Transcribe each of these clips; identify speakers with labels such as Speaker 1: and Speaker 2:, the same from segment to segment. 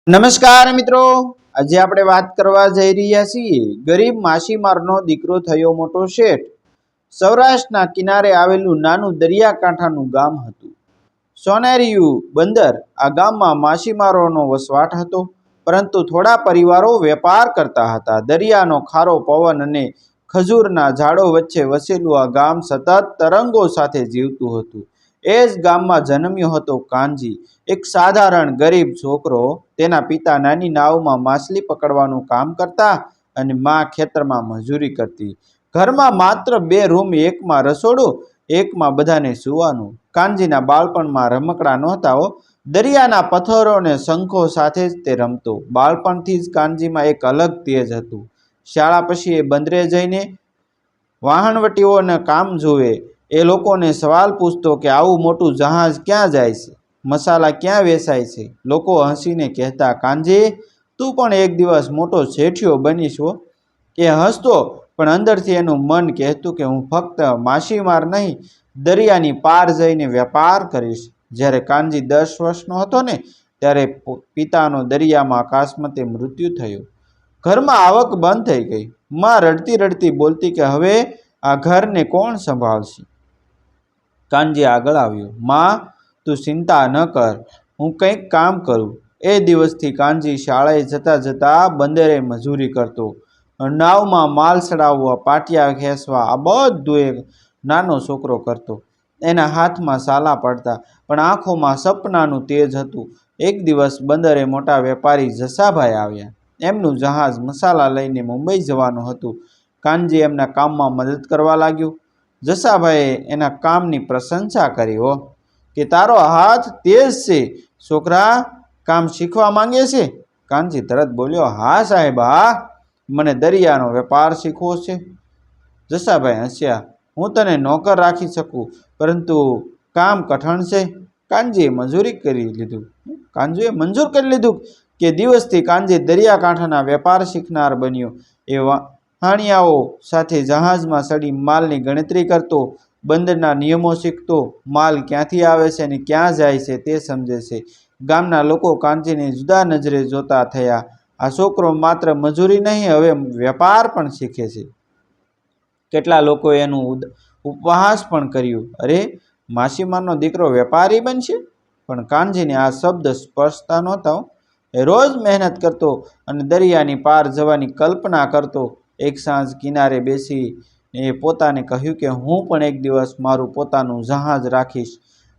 Speaker 1: નમસ્કાર મિત્રો, આજે આપણે વાત કરવા જઈ રહ્યા છીએ ગરીબ માછીમારનો દીકરો થયો મોટો શેઠ। સૌરાષ્ટ્રના કિનારે આવેલું નાનું દરિયાકાંઠાનું ગામ હતું સોનેરિયું બંદર। આ ગામમાં માછીમારોનો વસવાટ હતો, પરંતુ થોડા પરિવારો વેપાર કરતા હતા। દરિયાનો ખારો પવન અને ખજૂરના ઝાડો વચ્ચે વસેલું આ ગામ સતત તરંગો સાથે જીવતું હતું। એ જ ગામમાં જન્મ્યો હતો કાનજી, એક સાધારણ ગરીબ છોકરો। તેના પિતા નાની નાવમાં માછલી પકડવાનું કામ કરતા અને મા ખેતરમાં મજૂરી કરતી। ઘરમાં માત્ર 2 રૂમ, એકમાં રસોડું, એકમાં બધાને સૂવાનું। કાનજીના બાળપણમાં રમકડા નહોતા હો, દરિયાના પથ્થરો અને શંખો સાથે જ તે રમતો। બાળપણથી જ કાનજીમાં એક અલગ તેજ હતું। શાળા પછી એ બંદરે જઈને વહાણવટીઓને કામ જોવે। એ લોકોને સવાલ પૂછતો કે આવું મોટું જહાજ ક્યાં જાય છે, મસાલા ક્યાં વેચાય છે। લોકો હસીને કહેતા, કાનજી, તું પણ એક દિવસ મોટો શેઠિયો બનીશ હો। એ હસતો, પણ અંદરથી એનું મન કહેતું કે હું ફક્ત માછીમાર નહીં, દરિયાની પાર જઈને વેપાર કરીશ। જ્યારે કાનજી 10 વર્ષનો હતો ને, ત્યારે પિતાનો દરિયામાં અકસ્માતે મૃત્યુ થયું। ઘરમાં આવક બંધ થઈ ગઈ। માં રડતી રડતી બોલતી કે હવે આ ઘરને કોણ સંભાળશે? કાનજી આગળ આવ્યો, માં, તું ચિંતા ન કર, હું કંઈક કામ કરું। એ દિવસથી કાનજી શાળાએ જતા જતા બંદરે મજૂરી કરતો, નાવમાં માલ ચડાવવા, પાટિયા ખેંચવા, આ બધું એક નાનો છોકરો કરતો। એના હાથમાં સાલા પડતા, પણ આંખોમાં સપનાનું તેજ હતું। એક દિવસ બંદરે મોટા વેપારી જસાભાઈ આવ્યા। એમનું જહાજ મસાલા લઈને મુંબઈ જવાનું હતું। કાનજી એમના કામમાં મદદ કરવા લાગ્યો। જસાભાઈએ એના કામની પ્રશંસા કરી હો, કે તારો હાથ તેજ છે છોકરા, કામ શીખવા માંગે છે? કાનજી તરત બોલ્યો, હા સાહેબ, હા, મને દરિયાનો વેપાર શીખવો છે। જસાભાઈ હસ્યા, હું તને નોકર રાખી શકું, પરંતુ કામ કઠણ છે। કાનજીએ મંજૂર કરી લીધું કે દિવસથી કાનજી દરિયાકાંઠાના વેપાર શીખનાર બન્યો। એ વહાણિયાઓ સાથે જહાજમાં ચડી માલની ગણતરી કરતો, બંદરના નિયમો શીખતો, માલ ક્યાંથી આવે છે અને ક્યાં જાય છે તે સમજે છે। ગામના લોકો કાનજીને જુદા નજરે જોતા થયા। આ છોકરો માત્ર મજૂરી નહીં, હવે વેપાર પણ શીખે છે। કેટલા લોકોએ એનું ઉપહાસ પણ કર્યું, અરે, માછીમારનો દીકરો વેપારી બનશે? પણ કાનજીને આ શબ્દ સ્પર્શતા નહોતા। એ રોજ મહેનત કરતો અને દરિયાની પાર જવાની કલ્પના કરતો। એક સાંજ કિનારે બેસી એ પોતાને કહ્યું કે હું પણ એક દિવસ મારું પોતાનું જહાજ રાખીશ,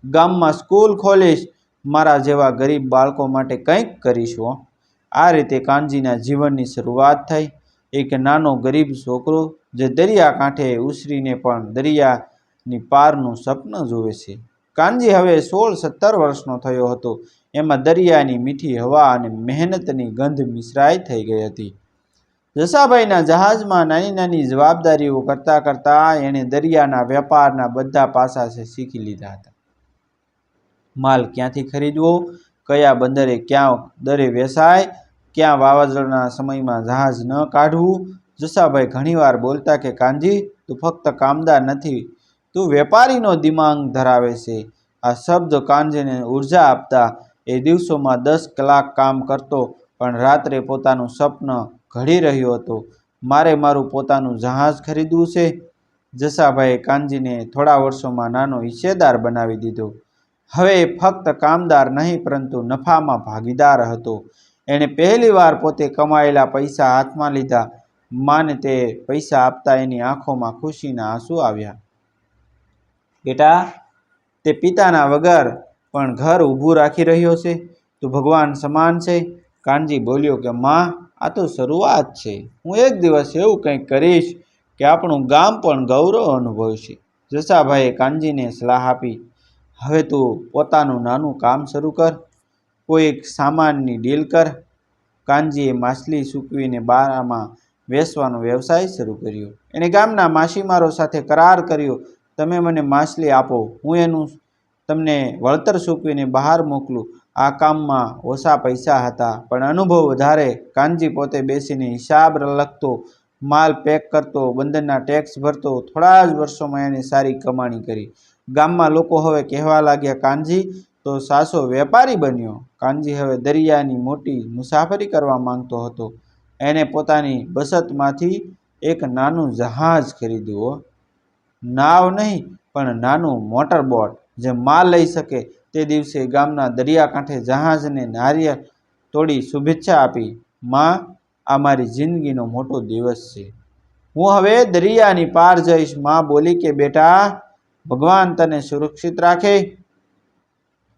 Speaker 1: ગામમાં સ્કૂલ ખોલીશ, મારા જેવા ગરીબ બાળકો માટે કંઈક કરીશ હો। આ રીતે કાનજીના જીવનની શરૂઆત થઈ। એક નાનો ગરીબ છોકરો જે દરિયાકાંઠે ઉછરીને પણ દરિયાની પારનું સપનું જુએ છે। કાનજી હવે 16-17 વર્ષનો થયો હતો। એમાં દરિયાની મીઠી હવા અને મહેનતની ગંધ મિશ્રાઈ થઈ ગઈ હતી। જસાભાઈના જહાજમાં નાની નાની જવાબદારીઓ કરતા કરતા એણે દરિયાના વેપારના બધા પાસા શીખી લીધા હતા। માલ ક્યાંથી ખરીદવો, કયા બંદરે ક્યાં દરે વેચાય, ક્યાં વાવાઝોડાના સમયમાં જહાજ ન કાઢવું। જસાભાઈ ઘણીવાર બોલતા કે કાનજી, તું ફક્ત કામદાર નથી, તું વેપારીનો દિમાગ ધરાવે છે। આ શબ્દ કાનજીને ઉર્જા આપતા। એ દિવસોમાં 10 કલાક કામ કરતો, પણ રાત્રે પોતાનું સપનું ઘડી રહ્યો હતો, મારે મારું પોતાનું જહાજ ખરીદવું છે। જસાભાઈએ કાનજીને થોડા વર્ષોમાં નાનો હિસ્સેદાર બનાવી દીધો। હવે એ ફક્ત કામદાર નહીં, પરંતુ નફામાં ભાગીદાર હતો। એણે પહેલીવાર પોતે કમાયેલા પૈસા હાથમાં લીધા। માને તે પૈસા આપતા એની આંખોમાં ખુશીના આંસુ આવ્યા। બેટા, તે પિતાના વગર પણ ઘર ઊભું રાખી રહ્યો છે, તું ભગવાન સમાન છે। કાનજી બોલ્યો કે માં, આ તો શરૂઆત છે, હું એક દિવસ એવું કંઈક કરીશ કે આપણું ગામ પણ ગૌરવ અનુભવશે। જસાભાઈએ કાનજીને સલાહ આપી, હવે તું પોતાનું નાનું કામ શરૂ કર, કોઈ એક સામાનની ડીલ કર। કાનજીએ માછલી સૂકવીને બારામાં વેચવાનો વ્યવસાય શરૂ કર્યો। એણે ગામના માછીમારો સાથે કરાર કર્યો, તમે મને માછલી આપો, હું એનું તમને વળતર સૂકવીને બહાર મોકલું। આ કામમાં ઓછા પૈસા હતા, પણ અનુભવ વધારે। કાનજી પોતે બેસીને હિસાબ લખતો, માલ પેક કરતો, બંદરના ટેક્સ ભરતો। થોડા જ વર્ષોમાં એણે સારી કમાણી કરી। ગામમાં લોકો હવે કહેવા લાગ્યા, કાનજી, તો સાસો વેપારી બન્યો. કાનજી હવે દરિયાની મોટી મુસાફરી કરવા માંગતો હતો. એને પોતાની બચતમાંથી એક નાનું જહાજ ખરીદ્યું. નાવ નહીં, પણ નાનું મોટર બોટ જે માલ લઈ શકે. તે દિવસે ગામના દરિયાકાંઠે જહાજને નારિયેળ તોડી શુભેચ્છા આપી. માં, આ મારી જિંદગીનો મોટો દિવસ છે. હું હવે દરિયાની પાર જઈશ. માં બોલી કે બેટા, ભગવાન તને સુરક્ષિત રાખે.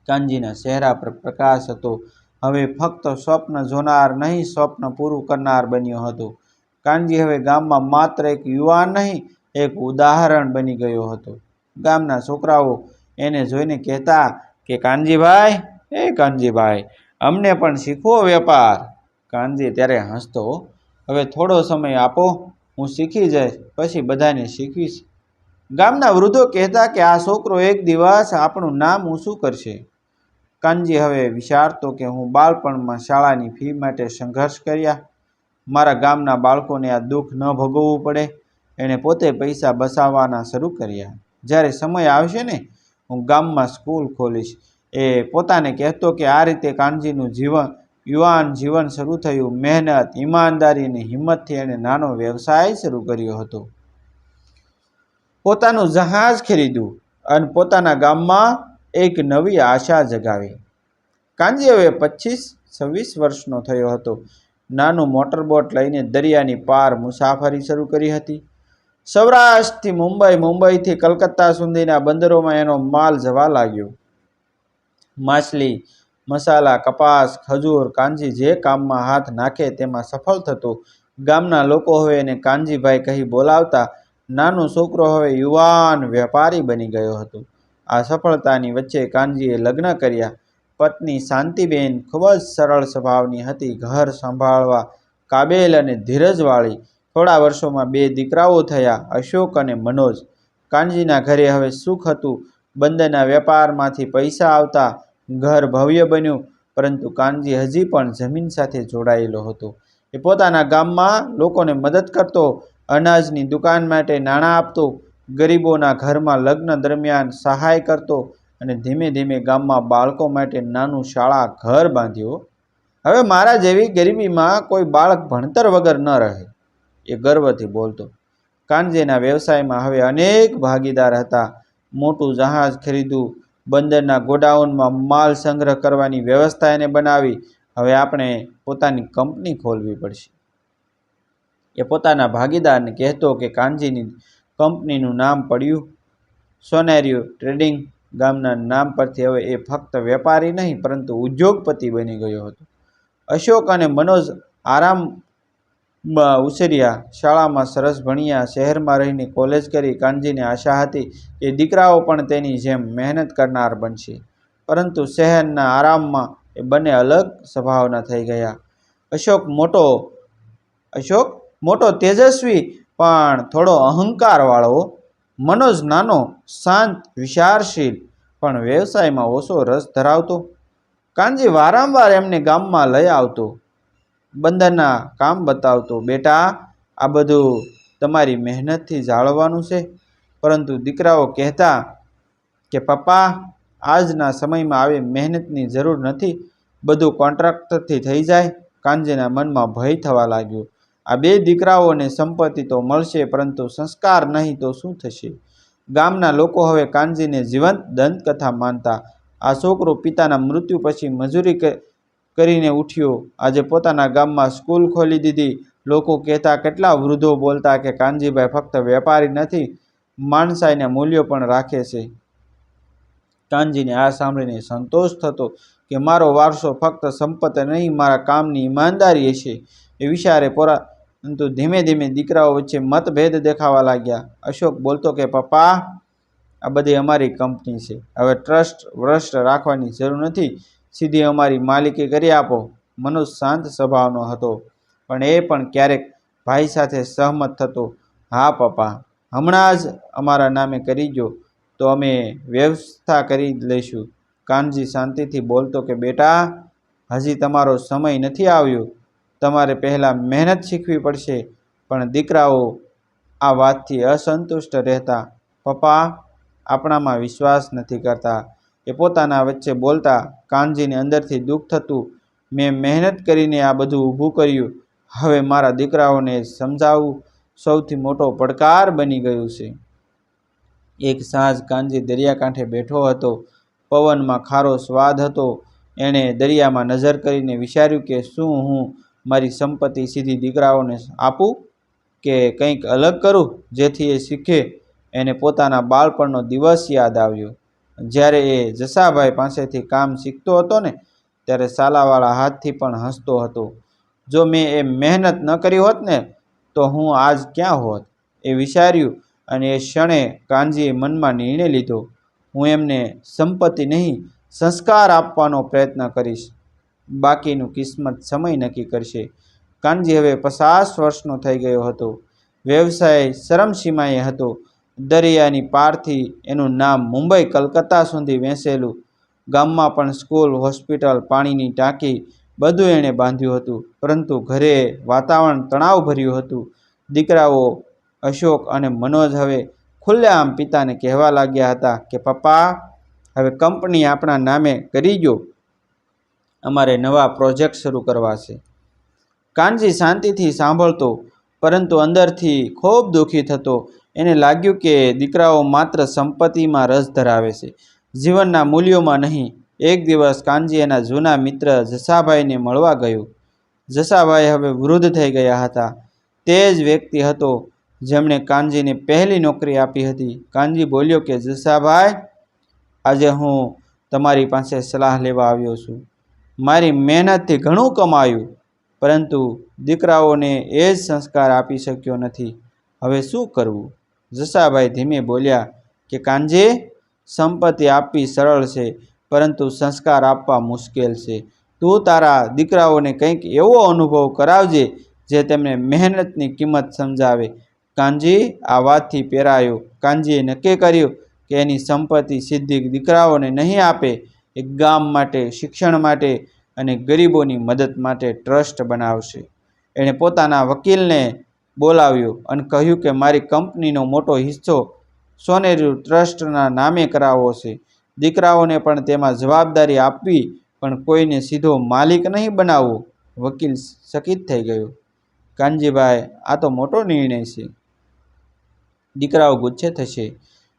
Speaker 1: કાનજીના ચહેરા પર પ્રકાશ હતો. હવે ફક્ત સ્વપ્ન જોનાર નહીં, સ્વપ્ન પૂરું કરનાર બન્યો હતો. કાનજી હવે ગામમાં માત્ર એક યુવાન નહીં, એક ઉદાહરણ બની ગયો હતો. ગામના છોકરાઓ એને જોઈને કહેતા કે કાનજીભાઈ, કાનજીભાઈ, અમને પણ શીખવો વેપાર. કાનજી ત્યારે હસતો, હવે થોડો સમય આપો, હું શીખી જઈશ, પછી બધાને શીખવીશ. ગામના વૃદ્ધો કહેતા કે આ છોકરો એક દિવસ આપણું નામ ઊંચું કરશે. કાનજી હવે વિચારતો કે હું બાળપણમાં શાળાની ફી માટે સંઘર્ષ કર્યા. મારા ગામના બાળકોને આ દુઃખ ન ભોગવવું પડે. એણે પોતે પૈસા બચાવવાના શરૂ કર્યા. જ્યારે સમય આવશે ને, હું ગામમાં સ્કૂલ ખોલીશ. એ પોતાને કહેતો કે આ રીતે કાનજીનું યુવાન જીવન શરૂ થયું. મહેનત, ઈમાનદારી અને હિંમતથી એણે નાનો વ્યવસાય શરૂ કર્યો હતો. પોતાનું જહાજ ખરીદ્યું અને પોતાના ગામમાં એક નવી આશા જગાવી. કાનજી હવે 25-26 વર્ષનો થયો હતો. નાનું મોટરબોટ લઈને દરિયાની પાર મુસાફરી શરૂ કરી હતી. સૌરાષ્ટ્રથી મુંબઈ, મુંબઈથી કલકત્તા સુધીના બંદરોમાં એનો માલ જવા લાગ્યો. માછલી, મસાલા, કપાસ, ખજૂર, કાનજી જે કામમાં હાથ નાખે તેમાં સફળ થતો. ગામના લોકો હવે એને કાનજીભાઈ કહી બોલાવતા. નાનો છોકરો હવે યુવાન વેપારી બની ગયો હતો. આ સફળતાની વચ્ચે કાનજીએ લગ્ન કર્યા. પત્ની શાંતિબેન ખૂબ જ સરળ સ્વભાવની હતી, ઘર સંભાળવા કાબેલ અને ધીરજવાળી. થોડા વર્ષોમાં 2 દીકરાઓ થયા, અશોક અને મનોજ. કાનજીના ઘરે હવે સુખ હતું. બંદરના વેપારમાંથી પૈસા આવતા. ઘર ભવ્ય બન્યું. પરંતુ કાનજી હજી પણ જમીન સાથે જોડાયેલો હતો. એ પોતાના ગામમાં લોકોને મદદ કરતો, અનાજની દુકાન માટે નાણાં આપતો, ગરીબોના ઘરમાં લગ્ન દરમિયાન સહાય કરતો અને ધીમે ધીમે ગામમાં બાળકો માટે નાનું શાળા ઘર બાંધ્યો. હવે મારા જેવી ગરીબીમાં કોઈ બાળક ભણતર વગર ન રહે, એ ગર્વથી બોલતો. કાનજીના વ્યવસાયમાં હવે અનેક ભાગીદાર હતા. મોટું જહાજ ખરીદ્યું, બંદરના ગોડાઉનમાં માલ સંગ્રહ કરવાની વ્યવસ્થા એને બનાવી. હવે આપણે પોતાની કંપની ખોલવી પડશે. એ પોતાના ભાગીદારને કહેતો કે કાનજીની કંપનીનું નામ પડ્યું સોનેરિયો ટ્રેડિંગ. ગામના નામ પરથી હવે એ ફક્ત વેપારી નહીં, પરંતુ ઉદ્યોગપતિ બની ગયો હતો. અશોક અને મનોજ આરામમાં ઉછર્યા, શાળામાં સરસ ભણ્યા, શહેરમાં રહીને કોલેજ કરી. કાનજીને આશા હતી કે દીકરાઓ પણ તેની જેમ મહેનત કરનાર બનશે. પરંતુ શહેરના આરામમાં એ બંને અલગ સ્વભાવના થઈ ગયા. અશોક મોટો તેજસ્વી પણ થોડો અહંકારવાળો. મનોજ નાનો, શાંત, વિચારશીલ પણ વ્યવસાયમાં ઓછો રસ ધરાવતો. કાનજી વારંવાર એમને ગામમાં લઈ આવતો, બંદરના કામ બતાવતો. બેટા, આ બધું તમારી મહેનતથી જાળવવાનું છે. પરંતુ દીકરાઓ કહેતા કે પપ્પા, આજના સમયમાં આવી મહેનતની જરૂર નથી, બધું કોન્ટ્રાક્ટરથી થઈ જાય. કાનજીના મનમાં ભય થવા લાગ્યો. આ 2 દીકરાઓને સંપત્તિ તો મળશે, પરંતુ સંસ્કાર નહીં તો શું થશે? ગામના લોકો હવે કાનજીને જીવંત દંતકથા માનતા. આ છોકરો પિતાના મૃત્યુ પછી મજૂરી કરીને ઉઠ્યો, આજે પોતાના ગામમાં સ્કૂલ ખોલી દીધી. લોકો કહેતા, કેટલા વૃદ્ધો બોલતા કે કાનજીભાઈ ફક્ત વેપારી નથી, માણસાઈના મૂલ્યો પણ રાખે છે. કાનજીને આ સાંભળીને સંતોષ થતો કે મારો વારસો ફક્ત સંપત્તિ નહીં, મારા કામની ઈમાનદારી હશે. એ વિચારે પરંતુ ધીમે ધીમે દીકરાઓ વચ્ચે મતભેદ દેખાવા લાગ્યા. અશોક બોલતો કે પપ્પા, આ બધી અમારી કંપની છે, હવે ટ્રસ્ટ રાખવાની જરૂર નથી, સીધી અમારી માલિકી કરી આપો. મનોજ શાંત સ્વભાવનો હતો, પણ એ પણ ક્યારેક ભાઈ સાથે સહમત થતો. હા પપ્પા, હમણાં જ અમારા નામે કરી દો તો અમે વ્યવસ્થા કરી લઈશું. કાનજી શાંતિથી બોલતો કે બેટા, હજી તમારો સમય નથી આવ્યો, તમારે પહેલાં મહેનત શીખવી પડશે. પણ દીકરાઓ આ વાતથી અસંતુષ્ટ રહેતા. પપ્પા, આપણામાં વિશ્વાસ નથી કરતા, એ પોતાના વચ્ચે બોલતા કાનજીને અંદરથી દુઃખ થતું. મેં મહેનત કરીને આ બધું ઊભું કર્યું, હવે મારા દીકરાઓને સમજાવવું સૌથી મોટો પડકાર બની ગયું છે. એક સાંજ કાનજી દરિયાકાંઠે બેઠો હતો. પવનમાં ખારો સ્વાદ હતો. એણે દરિયામાં નજર કરીને વિચાર્યું કે શું હું મારી સંપત્તિ સીધી દીકરાઓને આપું કે કંઈક અલગ કરું જેથી એ શીખે. એને પોતાના બાળપણનો દિવસ યાદ આવ્યો જ્યારે એ જસાભાઈ પાસેથી કામ શીખતો હતો ને ત્યારે સાલાવાળા હાથથી પણ હસતો હતો. જો મેં એ મહેનત ન કરી હોત ને તો હું આજ ક્યાં હોત, એ વિચાર્યું. અને એ ક્ષણે કાનજીએ મનમાં નિર્ણય લીધો, હું એમને સંપત્તિ નહીં સંસ્કાર આપવાનો પ્રયત્ન કરીશ. બાકીનું કિસ્મત સમય નક્કી કરશે. કાનજી હવે 50 વર્ષનો થઈ ગયો હતો. વ્યવસાય ચરમસીમાએ હતો. દરિયાની પારથી એનું નામ મુંબઈ કલકત્તા સુધી વેંચેલું. ગામમાં પણ સ્કૂલ, હોસ્પિટલ, પાણીની ટાંકી બધું એણે બાંધ્યું હતું. પરંતુ ઘરે વાતાવરણ તણાવભર્યું હતું. દીકરાઓ અશોક અને મનોજ હવે ખુલ્લેઆમ પિતાને કહેવા લાગ્યા હતા કે પપ્પા, હવે કંપની આપણા નામે કરી દો, અમારે નવા પ્રોજેક્ટ શરૂ કરવા છે. કાનજી શાંતિથી સાંભળતો પરંતુ અંદરથી ખૂબ દુઃખી થતો. એને લાગ્યું કે દીકરાઓ માત્ર સંપત્તિમાં રસ ધરાવે છે, જીવનના મૂલ્યોમાં નહીં. એક દિવસ કાનજી એના જૂના મિત્ર જસાભાઈને મળવા ગયો. જસાભાઈ હવે વૃદ્ધ થઈ ગયા હતા. તે જ વ્યક્તિ હતો જેમણે કાનજીને પહેલી નોકરી આપી હતી. કાનજી બોલ્યો કે જસાભાઈ, આજે હું તમારી પાસે સલાહ લેવા આવ્યો છું. મારી મહેનતથી ઘણું કમાયું પરંતુ દીકરાઓને એ જ સંસ્કાર આપી શક્યો નથી. હવે શું કરવું? જસાભાઈ ધીમે બોલ્યા કે કાનજી, સંપત્તિ આપવી સરળ છે પરંતુ સંસ્કાર આપવા મુશ્કેલ છે. તું તારા દીકરાઓને કંઈક એવો અનુભવ કરાવજે જે તેમને મહેનતની કિંમત સમજાવે. કાનજી આ વાતથી પેરાયો. કાનજીએ નક્કી કર્યું કે એની સંપત્તિ સીધી દીકરાઓને નહીં આપે. એક ગામ માટે, શિક્ષણ માટે અને ગરીબોની મદદ માટે ટ્રસ્ટ બનાવશે. એણે પોતાના વકીલને બોલાવ્યો અને કહ્યું કે મારી કંપનીનો મોટો હિસ્સો સોનેરી ટ્રસ્ટના નામે કરાવવો છે. દીકરાઓને પણ તેમાં જવાબદારી આપવી, પણ કોઈને સીધો માલિક નહીં બનાવવો. વકીલ ચકિત થઈ ગયો. કાનજીભાઈ, આ તો મોટો નિર્ણય છે. દીકરાઓ ગુસ્સે થશે.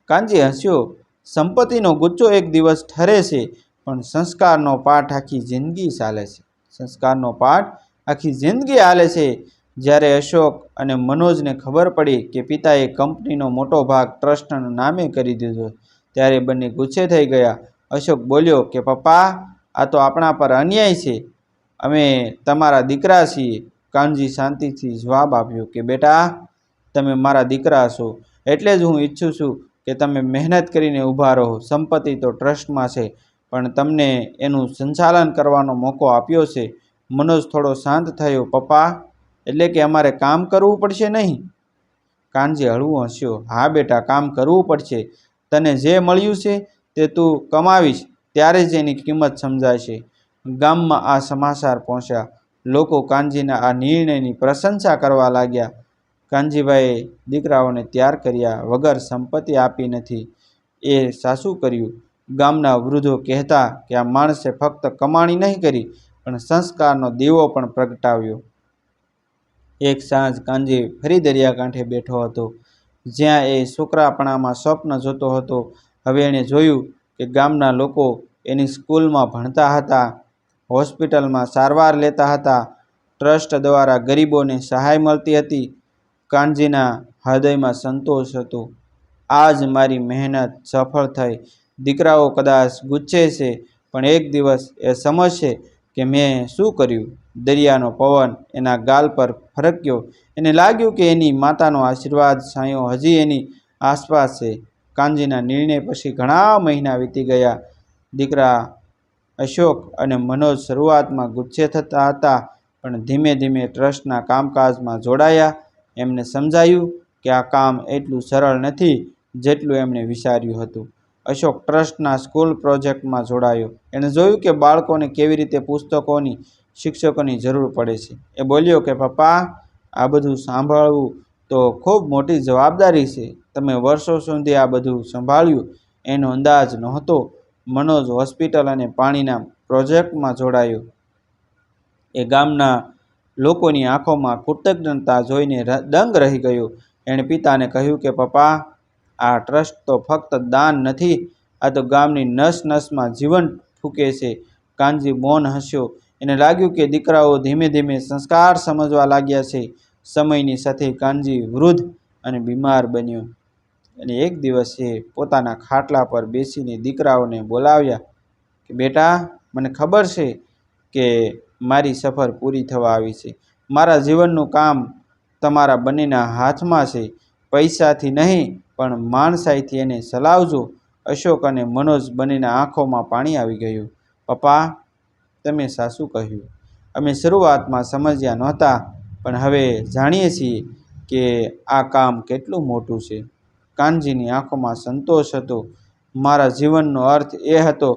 Speaker 1: કાનજી હસ્યો. સંપત્તિનો ગુચ્છો એક દિવસ ઠરે છે પણ સંસ્કારનો પાઠ આખી જિંદગી ચાલે છે. સંસ્કારનો પાઠ આખી જિંદગી હાલે છે. જ્યારે અશોક અને મનોજને ખબર પડી કે પિતાએ કંપનીનો મોટો ભાગ ટ્રસ્ટના નામે કરી દીધો ત્યારે બંને ગુસ્સે થઈ ગયા. અશોક બોલ્યો કે પપ્પા, આ તો આપણા પર અન્યાય છે. અમે તમારા દીકરા છીએ. કાનજી શાંતિથી જવાબ આપ્યો કે બેટા, તમે મારા દીકરા છો એટલે જ હું ઈચ્છું છું કે તમે મહેનત કરીને ઊભા રહો. સંપત્તિ તો ટ્રસ્ટમાં છે પણ તમને એનું સંચાલન કરવાનો મોકો આપ્યો છે. મનોજ થોડો શાંત થયો. પપ્પા, એટલે કે અમારે કામ કરવું પડશે નહીં? કાનજી હળવું હસ્યો. હા બેટા, કામ કરવું પડશે. તને જે મળ્યું છે તે તું કમાવીશ ત્યારે જ એની કિંમત સમજાશે. ગામમાં આ સમાચાર પહોંચ્યા. લોકો કાનજીના આ નિર્ણયની પ્રશંસા કરવા લાગ્યા. કાનજીભાઈએ દીકરાઓને તૈયાર કર્યા વગર સંપત્તિ આપી નથી. એ સાચું કર્યું. ગામના વૃદ્ધો કહેતા કે આ માણસે ફક્ત કમાણી નહીં કરી પણ સંસ્કારનો દીવો પણ પ્રગટાવ્યો. એક સાંજ કાનજી ફરી દરિયાકાંઠે બેઠો હતો જ્યાં એ છોકરાપણામાં સ્વપ્ન જોતો હતો. હવે એણે જોયું કે ગામના લોકો એની સ્કૂલમાં ભણતા હતા, હોસ્પિટલમાં સારવાર લેતા હતા, ટ્રસ્ટ દ્વારા ગરીબોને સહાય મળતી હતી. કાનજીના હૃદયમાં સંતોષ હતો. આજ મારી મહેનત સફળ થઈ. દીકરાઓ કદાચ ગુસ્સે છે પણ એક દિવસ એ સમજશે કે મેં શું કર્યું. દરિયાનો પવન એના ગાલ પર ફરક્યો. એને લાગ્યું કે એની માતાનો આશીર્વાદ છાંયો હજી એની આસપાસ છે. કાનજીના નિર્ણય પછી ઘણા મહિના વીતી ગયા. દીકરા અશોક અને મનોજ શરૂઆતમાં ગુસ્સે થતા હતા પણ ધીમે ધીમે ટ્રસ્ટના કામકાજમાં જોડાયા. એમને સમજાયું કે આ કામ એટલું સરળ નથી જેટલું એમણે વિચાર્યું હતું. અશોક ટ્રસ્ટના સ્કૂલ પ્રોજેક્ટમાં જોડાયો. એણે જોયું કે બાળકોને કેવી રીતે પુસ્તકોની, શિક્ષકોની જરૂર પડે છે. એ બોલ્યો કે પપ્પા, આ બધું સાંભળવું તો ખૂબ મોટી જવાબદારી છે. તમે વર્ષો સુધી આ બધું સંભાળ્યું એનો અંદાજ નહોતો. મનોજ હોસ્પિટલ અને પાણીના પ્રોજેક્ટમાં જોડાયો. એ ગામના લોકોની આંખોમાં કૃતજ્ઞતા જોઈને દંગ રહી ગયો. એણે પિતાને કહ્યું કે પપ્પા, આ ટ્રસ્ટ તો ફક્ત દાન નથી, આ તો ગામની નસ નસમાં જીવન ફૂંકે છે. કાનજી મૌન હસ્યો. એને લાગ્યું કે દીકરાઓ ધીમે ધીમે સંસ્કાર સમજવા લાગ્યા છે. સમયની સાથે કાનજી વૃદ્ધ અને બીમાર બન્યો અને એક દિવસ એ પોતાના ખાટલા પર બેસીને દીકરાઓને બોલાવ્યા કે બેટા, મને ખબર છે કે મારી સફર પૂરી થવા આવી છે. મારા જીવનનું કામ તમારા બંનેના હાથમાં છે. પૈસાથી નહીં પણ માણસાઈથી એને ચલાવજો. અશોક અને મનોજ બંનેના આંખોમાં પાણી આવી ગયું. પપ્પા, તમે સાચું કહ્યું. અમે શરૂઆતમાં સમજ્યા નહોતા, પણ હવે જાણીએ છીએ કે આ કામ કેટલું મોટું છે. કાનજીની આંખોમાં સંતોષ હતો. મારા જીવનનો અર્થ એ હતો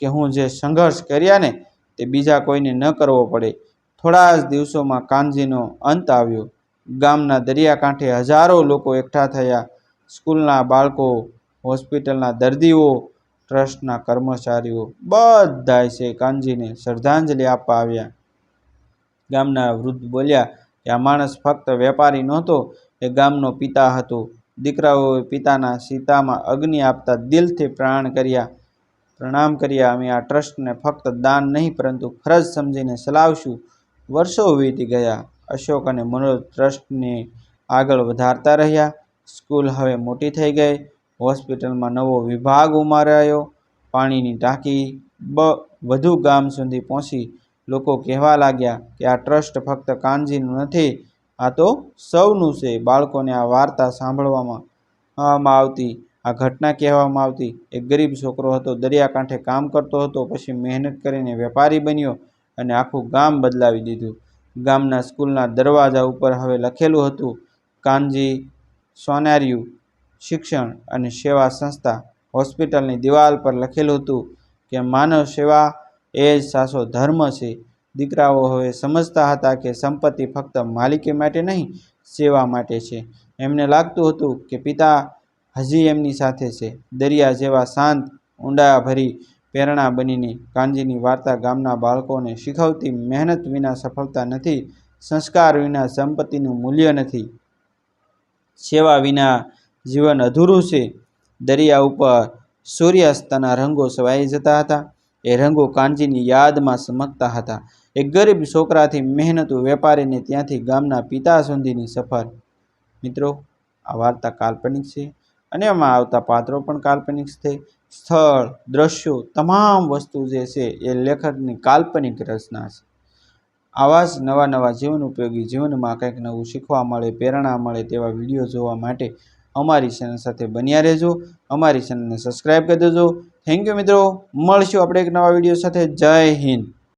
Speaker 1: કે હું જે સંઘર્ષ કર્યા ને તે બીજા કોઈને ન કરવો પડે. થોડા જ દિવસોમાં કાનજીનો અંત આવ્યો. ગામના દરિયાકાંઠે હજારો લોકો એકઠા થયા. સ્કૂલના બાળકો, હોસ્પિટલના દર્દીઓ, ટ્રસ્ટના કર્મચારીઓ બધાય છે કાનજીને શ્રદ્ધાંજલિ આપવા આવ્યા. ગામના વૃદ્ધ બોલ્યા કે આ માણસ ફક્ત વેપારી નહોતો, એ ગામનો પિતા હતો. દીકરાઓએ પિતાના સીતામાં અગ્નિ આપતા દિલથી પ્રણામ કર્યા. અમે આ ટ્રસ્ટને ફક્ત દાન નહીં પરંતુ ફરજ સમજીને ચલાવશું. વર્ષો વીતી ગયા. અશોક અને મનોજ ટ્રસ્ટને આગળ વધારતા રહ્યા. સ્કૂલ હવે મોટી થઈ ગઈ. હોસ્પિટલમાં નવો વિભાગ ઉમેરાયો. પાણીની ટાંકી વધુ ગામ સુધી પહોંચી. લોકો કહેવા લાગ્યા કે આ ટ્રસ્ટ ફક્ત કાનજીનું નથી, આ તો સૌનું છે. બાળકોને આ વાર્તા સાંભળવામાં આવતી, આ ઘટના કહેવામાં આવતી. એક ગરીબ છોકરો હતો, દરિયાકાંઠે કામ કરતો હતો, પછી મહેનત કરીને વેપારી બન્યો અને આખું ગામ બદલાવી દીધું. ગામના સ્કૂલના દરવાજા ઉપર હવે લખેલું હતું, કાનજી સોનાર્યુ શિક્ષણ અને સેવા સંસ્થા. હોસ્પિટલની દિવાલ પર લખેલું હતું કે માનવ સેવા એ જ સાચો ધર્મ છે. દીકરાઓ હવે સમજતા હતા કે સંપત્તિ ફક્ત માલિકી માટે નહીં, સેવા માટે છે. એમને લાગતું હતું કે પિતા હજી એમની સાથે છે. દરિયા જેવા શાંત, ઊંડાભરી પ્રેરણા બનીને કાનજીની વાર્તા ગામના બાળકોને શીખવતી, મહેનત વિના સફળતા નથી, સંસ્કાર વિના સંપત્તિનું મૂલ્ય નથી, સેવા વિના જીવન અધૂરું છે. દરિયા ઉપર સૂર્યાસ્તના રંગો છવાઈ જતા હતા. એ રંગો કાનજીની યાદમાં ચમકતા હતા. એક ગરીબ છોકરાથી મહેનતુ વેપારીને ત્યાંથી ગામના પિતા સુધીની સફર. મિત્રો, આ વાર્તા કાલ્પનિક છે અને એમાં આવતા પાત્રો પણ કાલ્પનિક છે. સ્થળ, દ્રશ્યો, તમામ વસ્તુ જે છે એ લેખકની કાલ્પનિક રચના છે. આવા જ નવા જીવન ઉપયોગી, જીવનમાં કંઈક નવું શીખવા મળે, પ્રેરણા મળે તેવા વિડીયો જોવા માટે અમારી ચેનલ સાથે બન્યા રહેજો. અમારી ચેનલને સબસ્ક્રાઈબ કરી દેજો. થેન્ક યુ મિત્રો. મળશું આપણે એક નવા વિડીયો સાથે. જય હિન્દ.